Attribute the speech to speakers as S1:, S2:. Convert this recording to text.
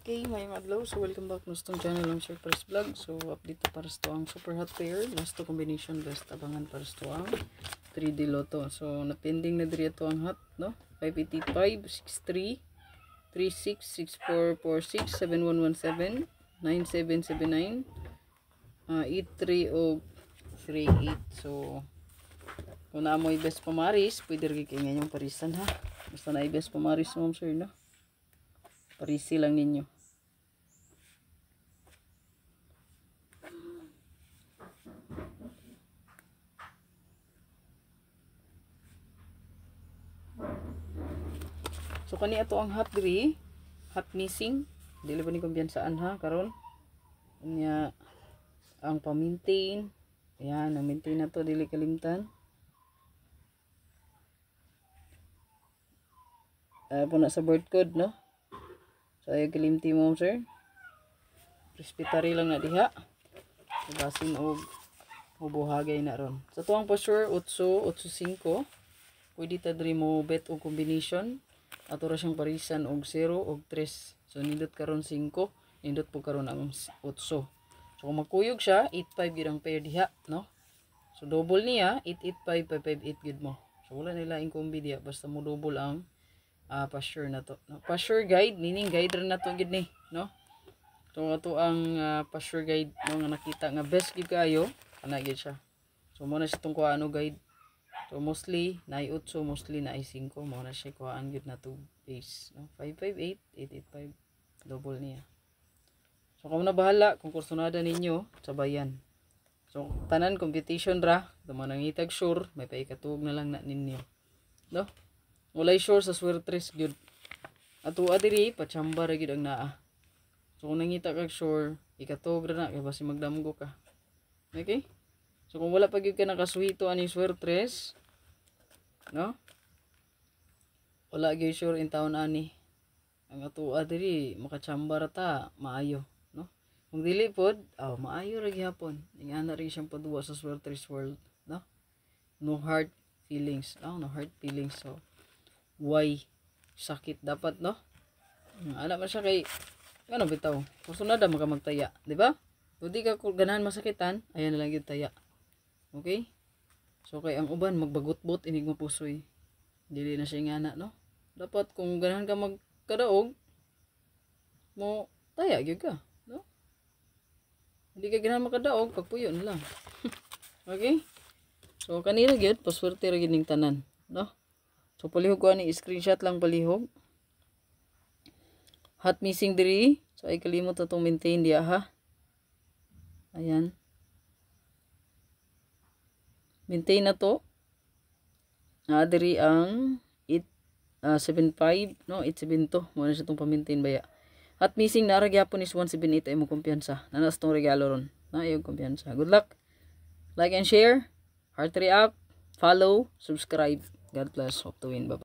S1: Okay, may adlaw. So, welcome back no stong channel ng Sir Press Vlog. So, update para sa ang super hot pair. Last to combination best abangan para sa ang 3D Lotto. So, napending na diri ito ang hot, no? 585, 63, 36, 6446, 7117, 9779, 83 o 38. So, kung na mo best pamaris, pwede rin kayo ngayong parisan ha. Basta na best pamaris mo, sir, no? Parisi lang ninyo. So kani ato ang hot diri, hot missing. Dili ba ni kumbiyansaan ha karon? Nya ang pa-maintain. Ayan, ang maintain na to dili kalimtan. Po na sa bird code, no? So ay kalimti mo, sir. Respetary lang na diha. Basin og buhagay na ron. Sa tuwang pa sure 8, 8-5. Pwede ta diri mo bet og combination. Ato ra siyang parisan og 0 og 3. So nindot karon 5, nindot po karon ang 8. So kung makuyog siya, 8-5 gyud ang pair diha, no? So double niya 8-8-5, 5-5-8 gyud mo. So wala nila ing kombi diha basta mo double ang pa-sure na to. No? Pa-sure guide, meaning guide rin na to gyud ni, no? So ato ang pa-sure guide no nga nakita nga best gyud kayo, ana gyud siya. So mo na siya tong kuano guide. So mostly na 8, mostly na 5, mo na siya kuhaan gyud na to base, no? 5-5-8, 8-8-5 double niya. So kamo na bahala kung kursunada ninyo sa bayan. So tanan competition ra, tama nang itag sure, may paikatug na lang na ninyo. No? Walay sure sa swertres gyud. Ato adiri pachamba ra gyud ang naa. So kung nangita kag sure, ikatog ra na kay basi magdamgo ka. Okay? So kung wala pa gyud ka nakaswito ani swertres, no? Wala gyud sure in town ani. Ang ato adiri makachamba ra ta, maayo, no? Kung dili pod, maayo ra gyapon. Ingana rin siyang paduwa sa swertres world, no? No hard feelings, no hard feelings. So why sakit dapat, no? Ana man siya kay ano bitaw kusunada maka magtaya, di ba? Kung di ka ganahan masakitan, ayan na lang yung taya. Okay? So kay ang uban magbagot-bot inig mo pusoy, dili na siya ingana, no? Dapat kung ganahan ka magkadaog mo taya gyud ka, no? Hindi ka ganahan makadaog pagpuyo na lang. Okay? So kanina gyud paswerte ra gyud ning tanan, no? So palihog ko ani screenshot lang palihog. Hot missing diri. So ay kalimot atong maintain diya ha. Ayan. Maintain na to. Diri ang 875 no 872 mo na siya tong pa-maintain baya. Hot missing na ra gyapon is 178 ay mo kumpiyansa. Nanas tong regalo ron. Na ay kumpiyansa. Good luck. Like and share. Heart react. Follow. Subscribe. God bless. Hope to win. Bye-bye.